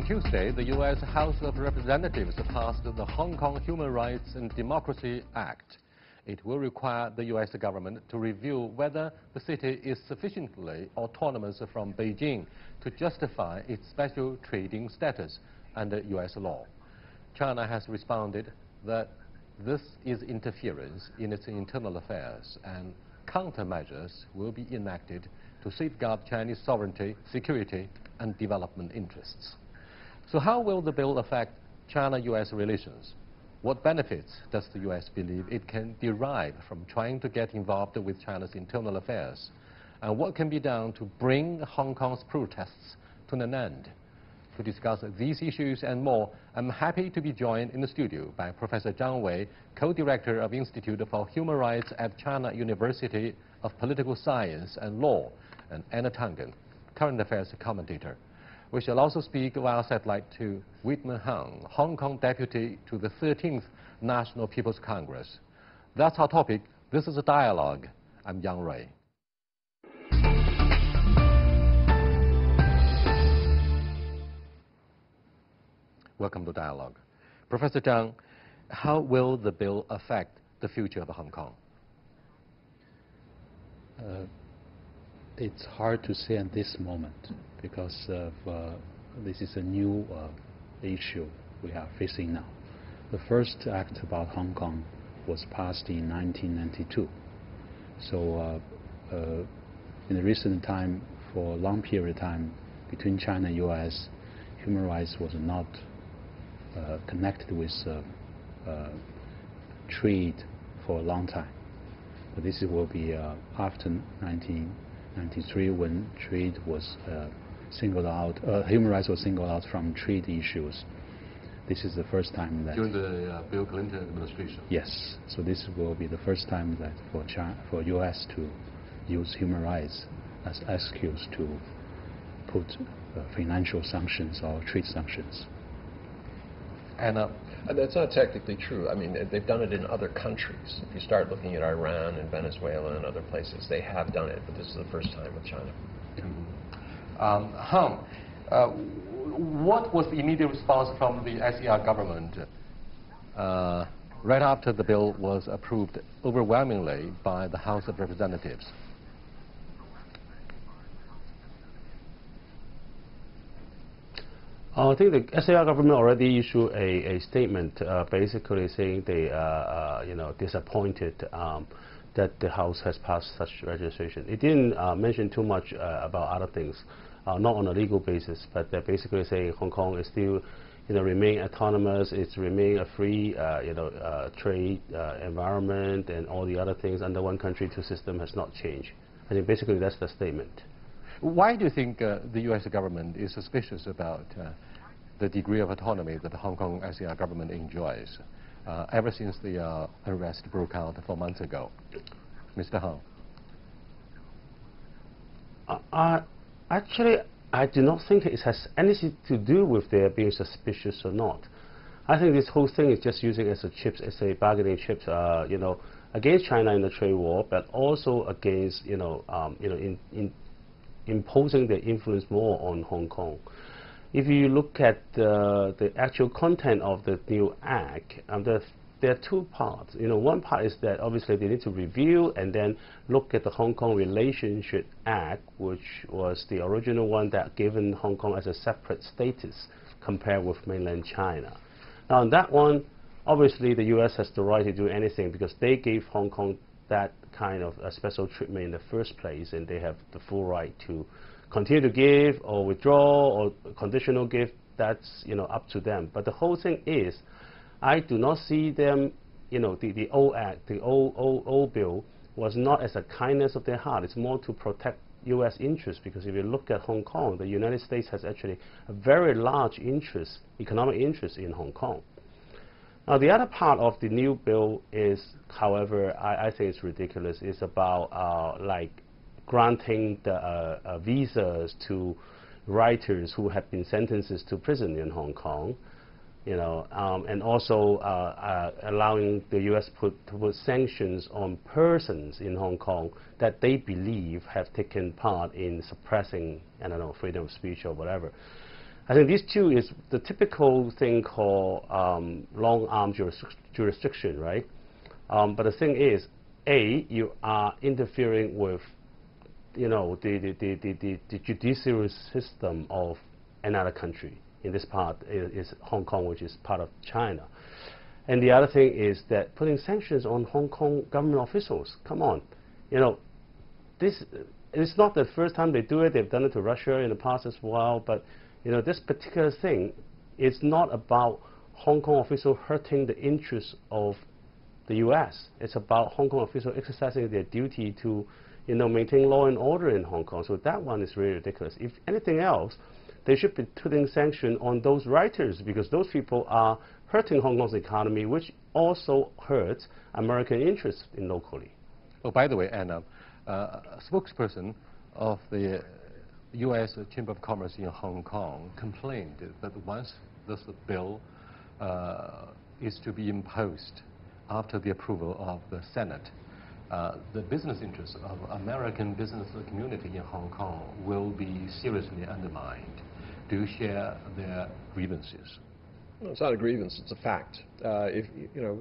Tuesday, the U.S. House of Representatives passed the Hong Kong Human Rights and Democracy Act. It will require the U.S. government to review whether the city is sufficiently autonomous from Beijing to justify its special trading status under U.S. law. China has responded that this is interference in its internal affairs, and countermeasures will be enacted to safeguard Chinese sovereignty, security, and development interests. So how will the bill affect China-U.S. relations? What benefits does the U.S. believe it can derive from trying to get involved with China's internal affairs? And what can be done to bring Hong Kong's protests to an end? To discuss these issues and more, I'm happy to be joined in the studio by Professor Zhang Wei, co-director of Institute for Human Rights at China University of Political Science and Law, and Anna Tangen, current affairs commentator. We shall also speak via satellite to Whitman Hung, Hong Kong deputy to the 13th National People's Congress. That's our topic. This is a dialogue. I'm Yang Rui. Welcome to Dialogue. Professor Zhang, how will the bill affect the future of Hong Kong? It's hard to say at this moment because this is a new issue we are facing now. The first act about Hong Kong was passed in 1992. So in the recent time, for a long period of time, between China and U.S., human rights was not connected with trade for a long time. But this will be after 1993, when trade was singled out, human rights was singled out from trade issues. This is the first time that... During the Bill Clinton administration? Yes. So this will be the first time that for U.S. to use human rights as excuse to put financial sanctions or trade sanctions. Anna? That's not technically true. I mean, they've done it in other countries. If you start looking at Iran and Venezuela and other places, they have done it, but this is the first time with China. Hung, what was the immediate response from the SER government right after the bill was approved overwhelmingly by the House of Representatives? I think the SAR government already issued a statement basically saying they are disappointed that the House has passed such legislation. It didn't mention too much about other things, not on a legal basis, but they're basically saying Hong Kong is still remain autonomous, it's remain a free trade environment, and all the other things under one country, two system has not changed. I think basically that's the statement. Why do you think the U.S. government is suspicious about the degree of autonomy that the Hong Kong SAR government enjoys ever since the unrest broke out 4 months ago? Mr. Hung. Actually, I do not think it has anything to do with their being suspicious or not. I think this whole thing is just using as a bargaining chip, against China in the trade war, but also against, imposing their influence more on Hong Kong. If you look at the actual content of the new act, there are two parts. One part is that obviously they need to review and then look at the Hong Kong Relationship Act, which was the original one that given Hong Kong as a separate status compared with mainland China. Now, on that one, obviously the U.S. has the right to do anything because they gave Hong Kong that kind of a special treatment in the first place, and they have the full right to continue to give or withdraw or conditional give. That's up to them. But the whole thing is, I do not see them. The old act, the old bill, was not as a kindness of their heart. It's more to protect U.S. interests, because if you look at Hong Kong, the United States has actually a very large interest, economic interest in Hong Kong. Now, the other part of the new bill is, however, I think it's ridiculous. It's about like granting the visas to writers who have been sentenced to prison in Hong Kong, and also allowing the U.S. to put sanctions on persons in Hong Kong that they believe have taken part in suppressing, I don't know, freedom of speech or whatever. I think these two is the typical thing called long-arm jurisdiction, right? But the thing is, A, you are interfering with, you know, the judicial system of another country. In this part is Hong Kong, which is part of China. And the other thing is that putting sanctions on Hong Kong government officials. Come on, you know, this it's not the first time they do it. They've done it to Russia in the past as well. But you know, this particular thing is not about Hong Kong officials hurting the interests of the U.S. It's about Hong Kong officials exercising their duty to, you know, maintain law and order in Hong Kong. So that one is really ridiculous. If anything else, they should be putting sanction on those writers, because those people are hurting Hong Kong's economy, which also hurts American interests in locally. Oh, by the way, Anna, a spokesperson of the U.S. Chamber of Commerce in Hong Kong complained that once this bill is to be imposed after the approval of the Senate, the business interests of American business community in Hong Kong will be seriously undermined. Do you share their grievances? No, it's not a grievance, it's a fact. If you know,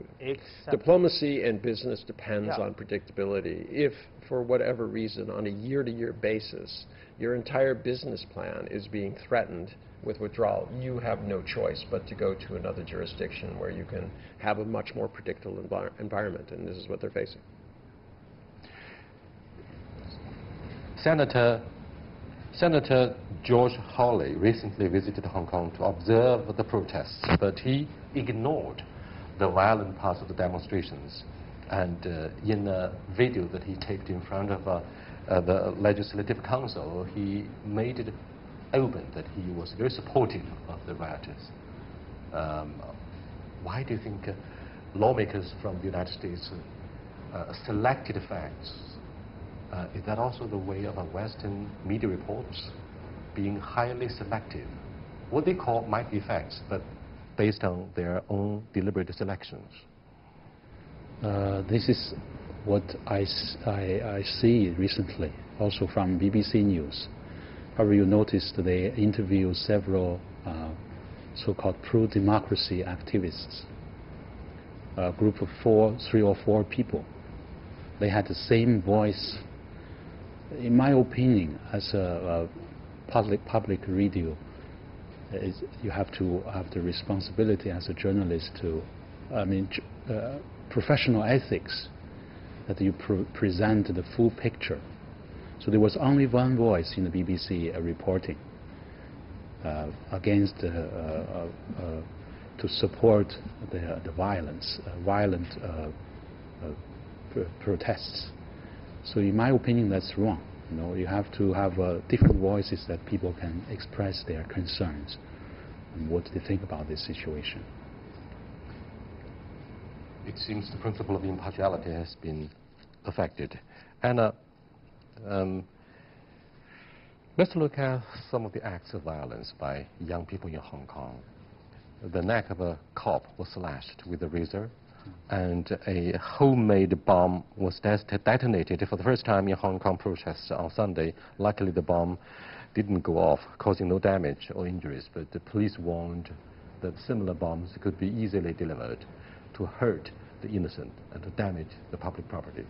diplomacy and business depends on predictability. If, for whatever reason, on a year-to-year basis, your entire business plan is being threatened with withdrawal, you have no choice but to go to another jurisdiction where you can have a much more predictable environment, and this is what they're facing. Senator George Hawley recently visited Hong Kong to observe the protests, but he ignored the violent parts of the demonstrations. And in a video that he taped in front of the Legislative Council, he made it open that he was very supportive of the rioters. Why do you think lawmakers from the United States selected facts? Is that also the way of Western media reports, being highly selective? What they call might be facts, but based on their own deliberate selections. This is what I see recently, also from BBC News. However, you noticed they interviewed several so-called pro-democracy activists, a group of 3 or 4 people. They had the same voice. In my opinion, as a public radio, you have to have the responsibility as a journalist to, professional ethics, that you present the full picture. So there was only one voice in the BBC reporting against, to support the violence, violent protests. So in my opinion, that's wrong. You know, you have to have different voices that people can express their concerns and what they think about this situation. It seems the principle of impartiality has been affected. Anna, let's look at some of the acts of violence by young people in Hong Kong. The neck of a cop was slashed with a razor, and a homemade bomb was detonated for the first time in Hong Kong protests on Sunday. Luckily, the bomb didn't go off, causing no damage or injuries, but the police warned that similar bombs could be easily delivered to hurt the innocent and to damage the public property.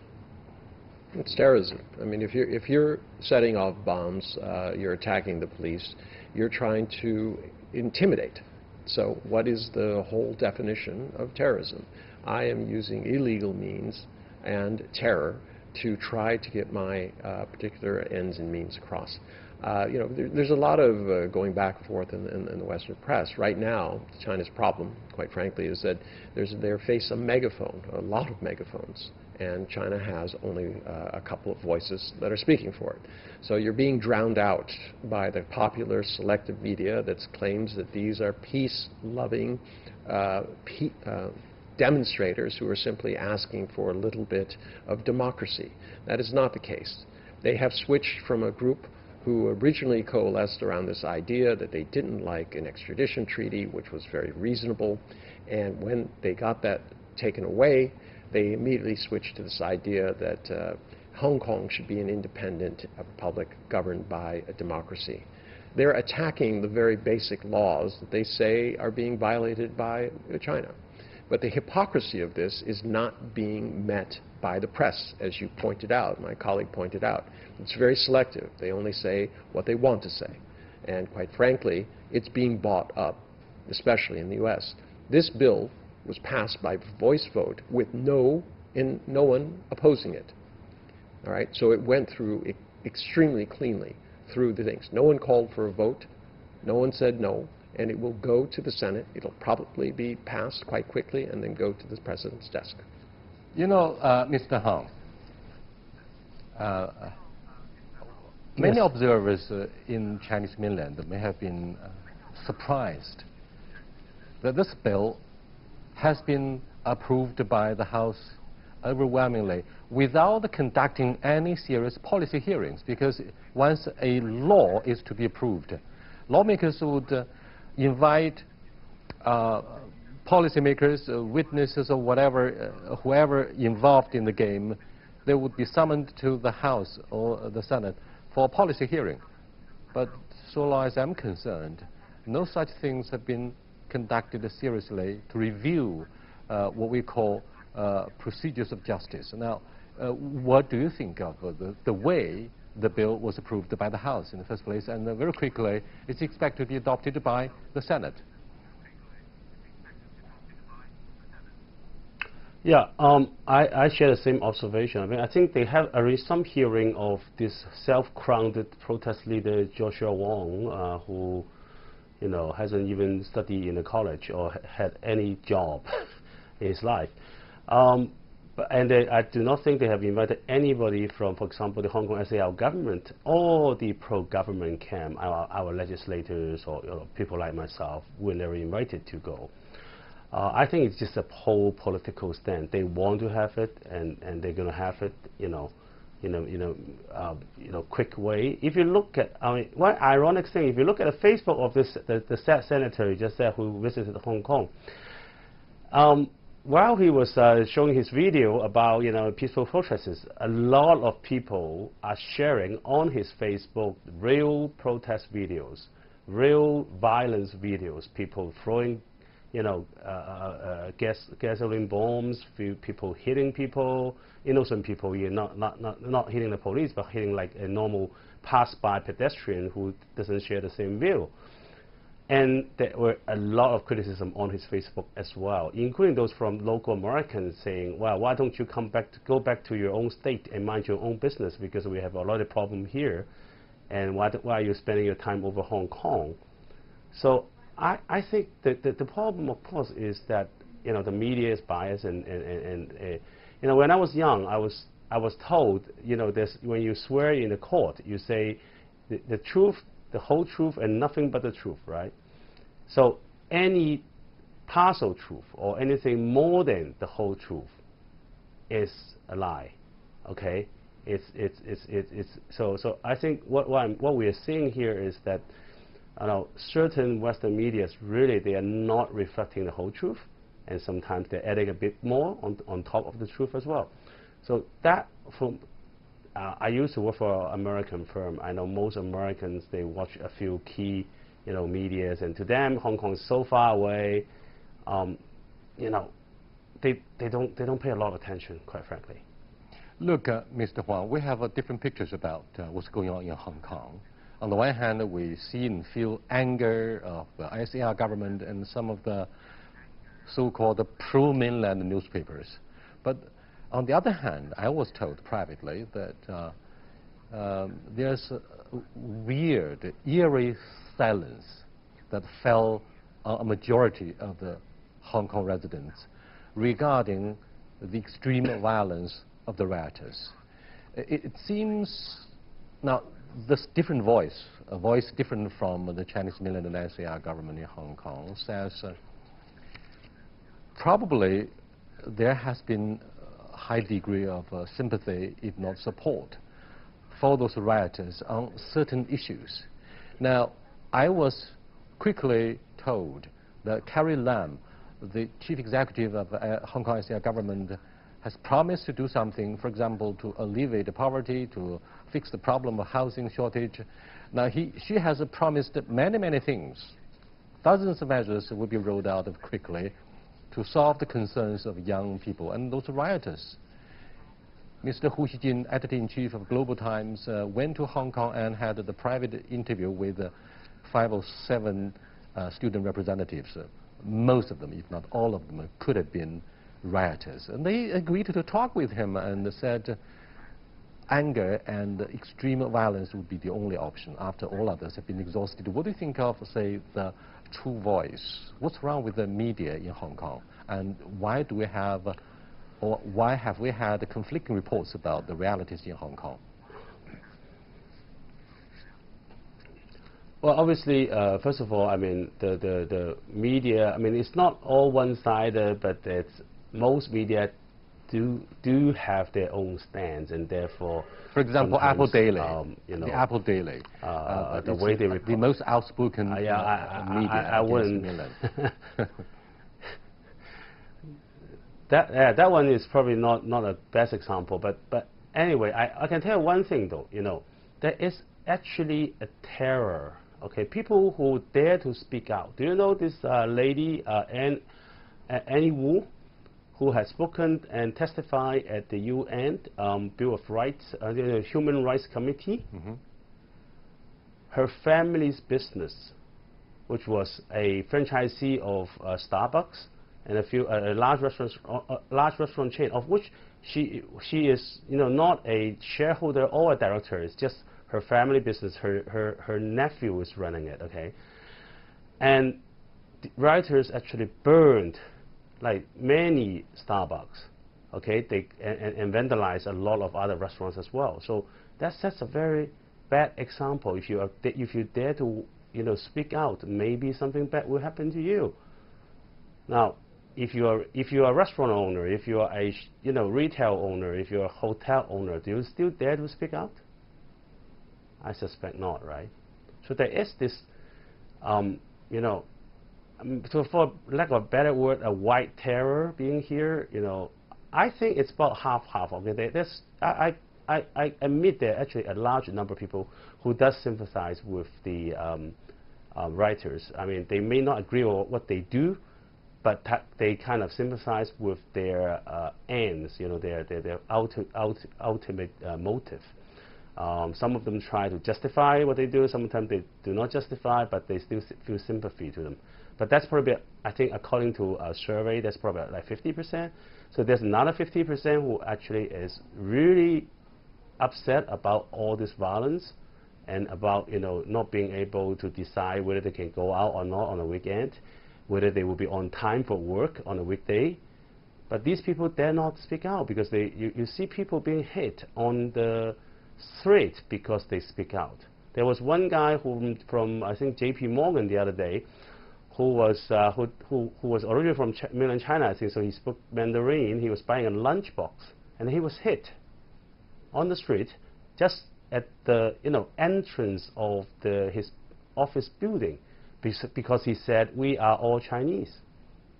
It's terrorism. I mean, if you're setting off bombs, you're attacking the police, you're trying to intimidate. So what is the whole definition of terrorism? I am using illegal means and terror to try to get my particular ends and means across. You know, there's a lot of going back and forth in the Western press. Right now, China's problem, quite frankly, is that they face a megaphone, a lot of megaphones, and China has only a couple of voices that are speaking for it. So you're being drowned out by the popular selective media that claims that these are peace-loving demonstrators who are simply asking for a little bit of democracy. That is not the case. They have switched from a group who originally coalesced around this idea that they didn't like an extradition treaty, which was very reasonable, and when they got that taken away, they immediately switched to this idea that Hong Kong should be an independent republic governed by a democracy. They're attacking the very basic laws that they say are being violated by China. But the hypocrisy of this is not being met by the press, as you pointed out, my colleague pointed out. It's very selective. They only say what they want to say. And quite frankly, it's being bought up, especially in the U.S. This bill was passed by voice vote with no one opposing it. All right? So it went through extremely cleanly through the things. No one called for a vote. No one said no. And it will go to the Senate. It'll probably be passed quite quickly and then go to the President's desk. You know, Mr. Hong, many observers in Chinese mainland may have been surprised that this bill has been approved by the House overwhelmingly without conducting any serious policy hearings, because once a law is to be approved, lawmakers would invite policymakers, witnesses, or whatever, whoever involved in the game. They would be summoned to the House or the Senate for a policy hearing. But so long as I'm concerned, no such things have been conducted seriously to review what we call procedures of justice. Now, what do you think of the way the bill was approved by the House in the first place, and very quickly it's expected to be adopted by the Senate? Yeah, I share the same observation. I mean, I think they have already some hearing of this self-crowned protest leader Joshua Wong, who, you know, hasn't even studied in a college or had any job in his life. I do not think they have invited anybody from, for example, the Hong Kong SAR government or the pro-government camp, our legislators or, you know, people like myself were never invited to go. I think it's just a whole political stand. They want to have it, and they're going to have it, quick way. If you look at, I mean, one ironic thing, if you look at the Facebook of this, the senator just said who visited Hong Kong, while he was showing his video about, you know, peaceful protests, a lot of people are sharing on his Facebook real protest videos, real violence videos, people throwing, you know, gasoline bombs, people hitting people, innocent people, not hitting the police, but hitting like a normal pass-by pedestrian who doesn't share the same view. And there were a lot of criticism on his Facebook as well, including those from local Americans saying, well, why don't you go back to your own state and mind your own business, because we have a lot of problem here, and why are you spending your time over Hong Kong? So I think that the problem, of course, is that, you know, the media is biased, and you know, when I was young, I was told, you know, when you swear in the court, you say the truth, the whole truth, and nothing but the truth, right? So any partial truth or anything more than the whole truth is a lie. Okay, so I think what we are seeing here is that, you know, certain Western media really, they are not reflecting the whole truth, and sometimes they're adding a bit more on top of the truth as well. So that from I used to work for an American firm. I know most Americans, they watch a few key, you know, medias, and to them, Hong Kong is so far away. You know, they don't pay a lot of attention, quite frankly. Look, Mr. Huang, we have different pictures about what's going on in Hong Kong. On the one hand, we see and feel anger of the SAR government and some of the so-called pro-mainland newspapers. But on the other hand, I was told privately that there's a weird, eerie silence that fell on a majority of the Hong Kong residents regarding the extreme violence of the rioters. It seems, now, this different voice, a voice different from the Chinese mainland and SAR government in Hong Kong, says probably there has been a high degree of sympathy, if not support, for those rioters on certain issues. Now, I was quickly told that Carrie Lam, the chief executive of Hong Kong SAR government, has promised to do something, for example, to alleviate the poverty, to fix the problem of housing shortage. Now, she has promised many, many things. Dozens of measures will be rolled out quickly to solve the concerns of young people and those rioters. Mr. Hu Xijin, editor-in-chief of Global Times, went to Hong Kong and had the private interview with 5 or 7 student representatives. Most of them, if not all of them, could have been rioters. And they agreed to talk with him and said anger and extreme violence would be the only option after all others have been exhausted. What do you think of, say, the true voice? What's wrong with the media in Hong Kong? And why do we have, or why have we had conflicting reports about the realities in Hong Kong? Well, obviously, first of all, I mean, the media, I mean, it's not all one-sided, but most media do have their own stance, and therefore, for example, Apple Daily, you know, the Apple Daily, the way they report, the most outspoken media. I wouldn't. That one is probably not a best example, but anyway, I can tell you one thing though, you know, there is actually a terror. Okay, people who dare to speak out. Do you know this lady, Annie Wu, who has spoken and testified at the UN Bill of Rights, Human Rights Committee? Mm-hmm. Her family's business, which was a franchisee of Starbucks and a large restaurant chain, of which she is, you know, not a shareholder or a director. It's just her family business. Her nephew is running it. Okay, and the rioters actually burned like many Starbucks, okay, and vandalized a lot of other restaurants as well. So that sets a very bad example. If you dare to, you know, speak out, maybe something bad will happen to you. Now, if you are a restaurant owner, if you are a retail owner, if you're a hotel owner, do you still dare to speak out? I suspect not, right? So there is this, you know. So for lack of a better word, a white terror being here, you know, I think it's about half-half. Okay, I admit there are actually a large number of people who does sympathize with the writers. I mean, they may not agree with what they do, but they kind of sympathize with their ends, you know, their ultimate motive. Some of them try to justify what they do. Sometimes they do not justify, but they still feel sympathy to them. But that's probably, I think, according to a survey, that's probably like 50%. So there's another 50% who actually is really upset about all this violence and about, you know, not being able to decide whether they can go out or not on a weekend, whether they will be on time for work on a weekday. But these people dare not speak out because you see people being hit on the street because they speak out. There was one guy from I think J.P. Morgan the other day, who was originally from mainland China, I think, so he spoke Mandarin. He was buying a lunchbox, and he was hit on the street, just at the entrance of his office building, because he said, "We are all Chinese."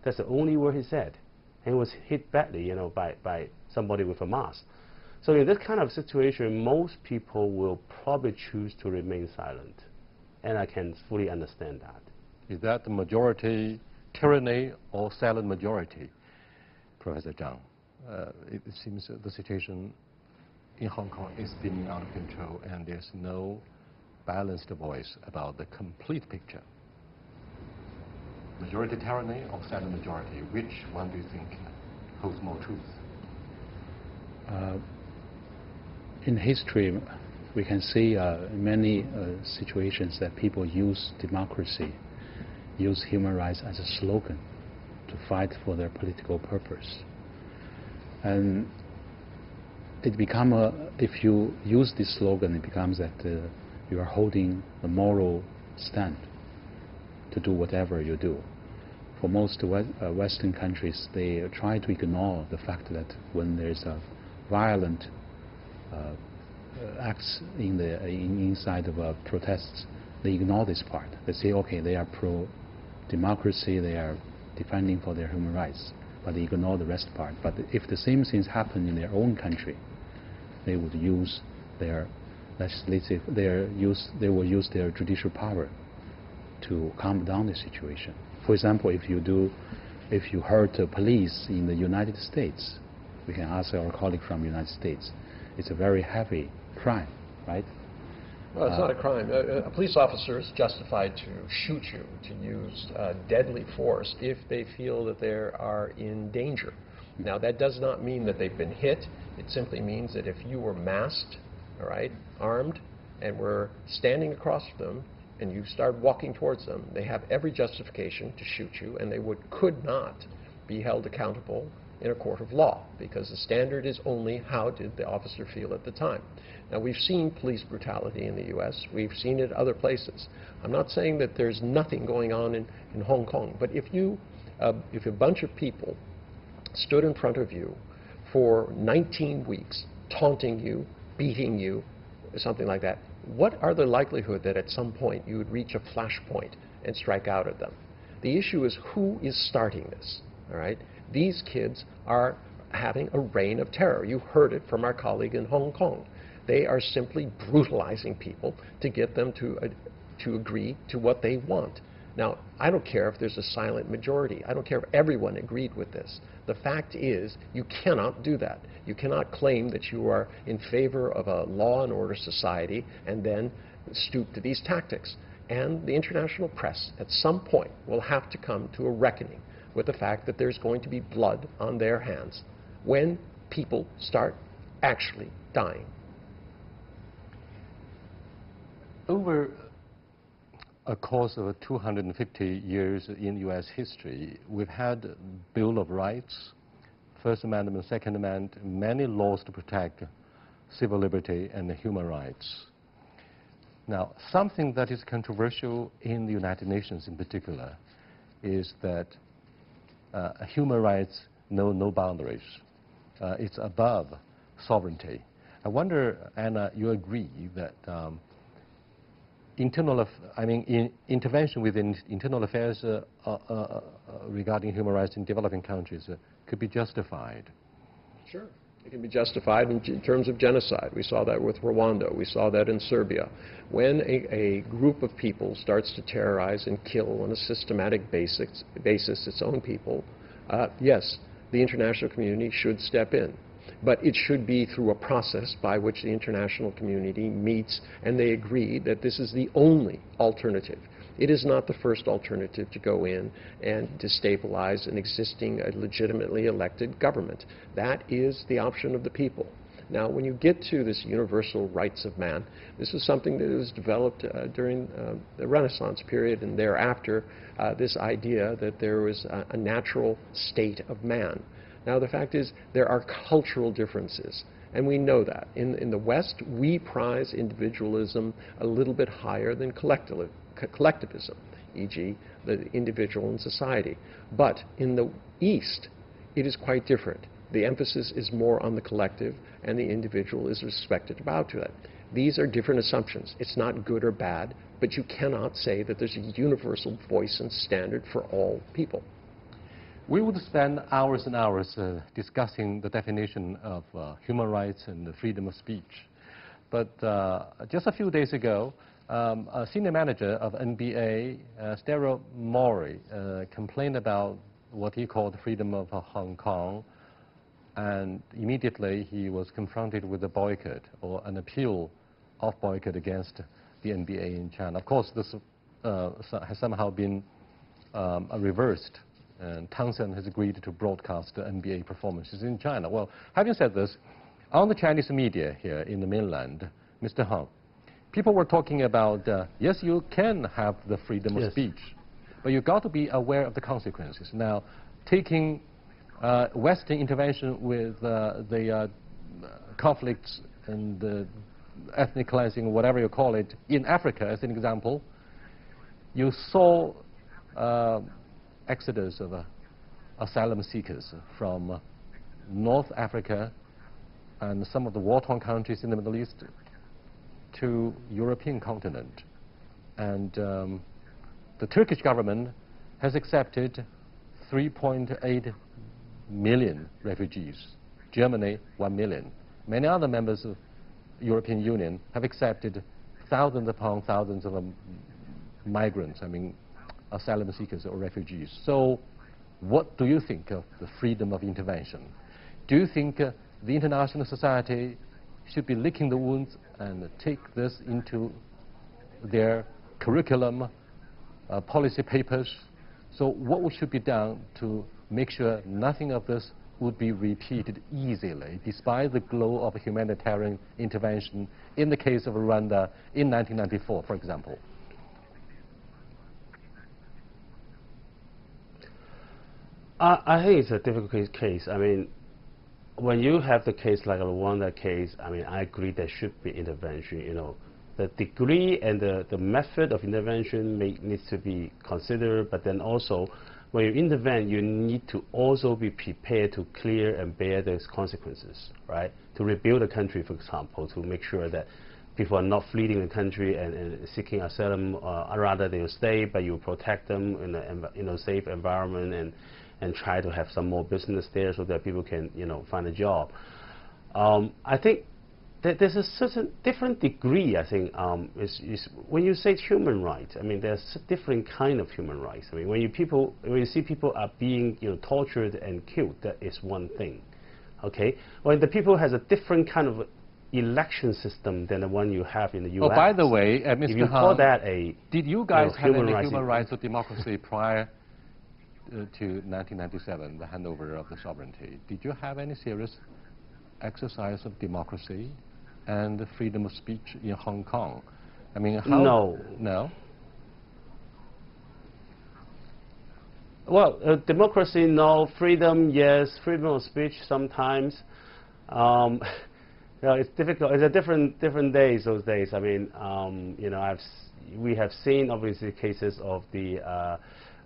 That's the only word he said, and he was hit badly, by somebody with a mask. So in this kind of situation, most people will probably choose to remain silent, and I can fully understand that. Is that the majority tyranny or silent majority, Professor Zhang? It seems the situation in Hong Kong is spinning out of control, and there's no balanced voice about the complete picture. Majority tyranny or silent majority, which one do you think holds more truth? In history, we can see many situations that people use democracy, use human rights as a slogan to fight for their political purpose. And it becomes, if you use this slogan, it becomes that you are holding a moral stand to do whatever you do. For most Western countries, they try to ignore the fact that when there's a violent acts inside of protests, they ignore this part. They say, okay, they are pro-democracy, they are defending for their human rights, but they ignore the rest part. But if the same things happen in their own country, they would use their legislative, they will use their judicial power to calm down the situation. For example, if you hurt the police in the United States, we can ask our colleague from the United States. It's a very heavy crime, right? Well, it's not a crime. A police officer is justified to shoot you, to use deadly force if they feel that they are in danger. Now, that does not mean that they've been hit. It simply means that if you were masked, all right, armed, and were standing across from them, and you start walking towards them, they have every justification to shoot you, and they could not be held accountable in a court of law, because the standard is only how did the officer feel at the time. Now, we've seen police brutality in the U.S. We've seen it other places. I'm not saying that there's nothing going on in Hong Kong, but if a bunch of people stood in front of you for 19 weeks, taunting you, beating you, something like that, what are the likelihood that at some point you would reach a flashpoint and strike out at them? The issue is who is starting this, all right? These kids are having a reign of terror. You heard it from our colleague in Hong Kong. They are simply brutalizing people to get them to agree to what they want. Now, I don't care if there's a silent majority. I don't care if everyone agreed with this. The fact is, you cannot do that. You cannot claim that you are in favor of a law and order society and then stoop to these tactics. And the international press, at some point, will have to come to a reckoning with the fact that there's going to be blood on their hands when people start actually dying. Over a course of 250 years in U.S. history, we've had Bill of Rights, First Amendment, Second Amendment, many laws to protect civil liberty and human rights. Now, something that is controversial in the United Nations in particular is that human rights know no boundaries. It's above sovereignty. I wonder, Anna, you agree that intervention within internal affairs regarding human rights in developing countries could be justified? Sure. It can be justified in terms of genocide. We saw that with Rwanda. We saw that in Serbia. When a group of people starts to terrorize and kill on a systematic basis its own people, yes, the international community should step in. But it should be through a process by which the international community meets and they agree that this is the only alternative. It is not the first alternative to go in and destabilize an existing, legitimately elected government. That is the option of the people. Now, when you get to this universal rights of man, this is something that was developed during the Renaissance period and thereafter, this idea that there was a natural state of man. Now, the fact is there are cultural differences, and we know that. In the West, we prize individualism a little bit higher than collectivism, e.g. the individual in society. But in the East, it is quite different. The emphasis is more on the collective, and the individual is respected about to that. These are different assumptions. It's not good or bad, but you cannot say that there's a universal voice and standard for all people. We would spend hours and hours discussing the definition of human rights and the freedom of speech. But just a few days ago, a senior manager of NBA, Daryl Morey, complained about what he called freedom of Hong Kong, and immediately he was confronted with a boycott or an appeal of boycott against the NBA in China. Of course, this has somehow been reversed, and Tencent has agreed to broadcast the NBA performances in China. Well, having said this, on the Chinese media here in the mainland, Mr. Hung, people were talking about, yes, you can have the freedom of speech, but you've got to be aware of the consequences. Now, taking Western intervention with the conflicts and the ethnic cleansing, whatever you call it, in Africa as an example, you saw exodus of asylum seekers from North Africa and some of the war-torn countries in the Middle East to European continent. And the Turkish government has accepted 3.8 million refugees. Germany, 1 million. Many other members of European Union have accepted thousands upon thousands of migrants, I mean, asylum seekers or refugees. So what do you think of the freedom of intervention? Do you think the international society should be licking the wounds and take this into their curriculum, policy papers? So what should be done to make sure nothing of this would be repeated easily, despite the glow of humanitarian intervention in the case of Rwanda in 1994, for example? I think it's a difficult case. I mean, when you have the case like a Rwanda case, I mean, I agree there should be intervention. You know, the degree and the method of intervention needs to be considered, but then also, when you intervene, you need to also be prepared to clear and bear those consequences, right? To rebuild the country, for example, to make sure that people are not fleeing the country and seeking asylum, rather they will stay, but you protect them in a safe environment and try to have some more business there so that people can, you know, find a job. I think that there's a certain different degree, I think, when you say human rights, I mean, there's a different kind of human rights. I mean, when you see people are being, you know, tortured and killed, that is one thing, okay? When the people has a different kind of election system than the one you have in the U.S. Oh, by the way, Mr. If you Han, call that a, did you guys have any rights human rights or democracy prior to 1997, the handover of the sovereignty? Did you have any serious exercise of democracy and the freedom of speech in Hong Kong? I mean, how? No. No? Well, democracy, no. Freedom, yes. Freedom of speech, sometimes. You know, it's difficult. It's a different days those days. I mean, you know, we have seen obviously cases of the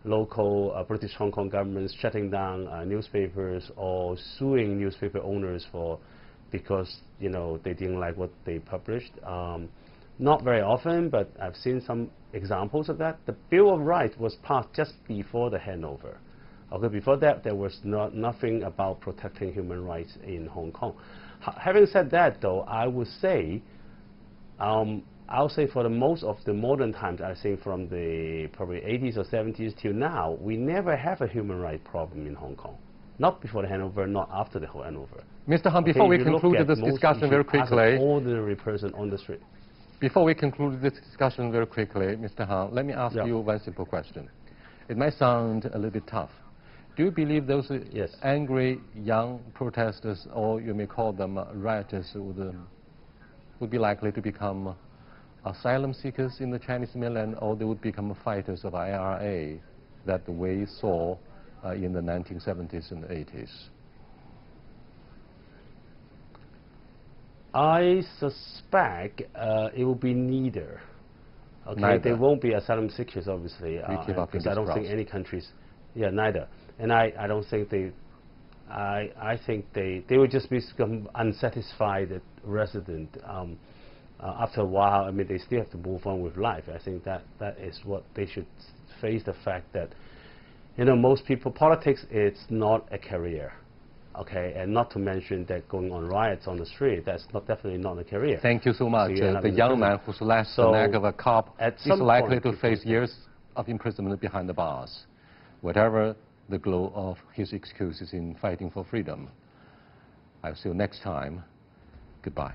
local British Hong Kong governments shutting down newspapers or suing newspaper owners because, you know, they didn't like what they published. Not very often, but I've seen some examples of that. The Bill of Rights was passed just before the handover. Okay, before that, there was nothing about protecting human rights in Hong Kong. Having said that, though, I would say, I'll say for the most of the modern times, I think from the probably 80s or 70s till now, we never have a human rights problem in Hong Kong. Not before the handover, not after the whole handover. Mr. Han, before we conclude this discussion very quickly, an ordinary person on the street. Before we conclude this discussion very quickly, Mr. Han, let me ask you one simple question. It might sound a little bit tough. Do you believe those angry young protesters, or you may call them rioters, would be likely to become asylum seekers in the Chinese mainland, or they would become fighters of IRA that we saw in the 1970s and 80s? I suspect it will be neither. Okay, neither. They won't be asylum seekers, obviously, because I don't think any countries. Yeah, neither. And I don't think they. I think they would just become unsatisfied resident. After a while, I mean, they still have to move on with life. I think that is what they should face, the fact that, you know, most people, politics is not a career, okay, and not to mention that going on riots on the street, that's definitely not a career. Thank you so much. So the young man who's less than neck of a cop is likely to face years of imprisonment behind the bars, whatever the glow of his excuses in fighting for freedom. I'll see you next time. Goodbye.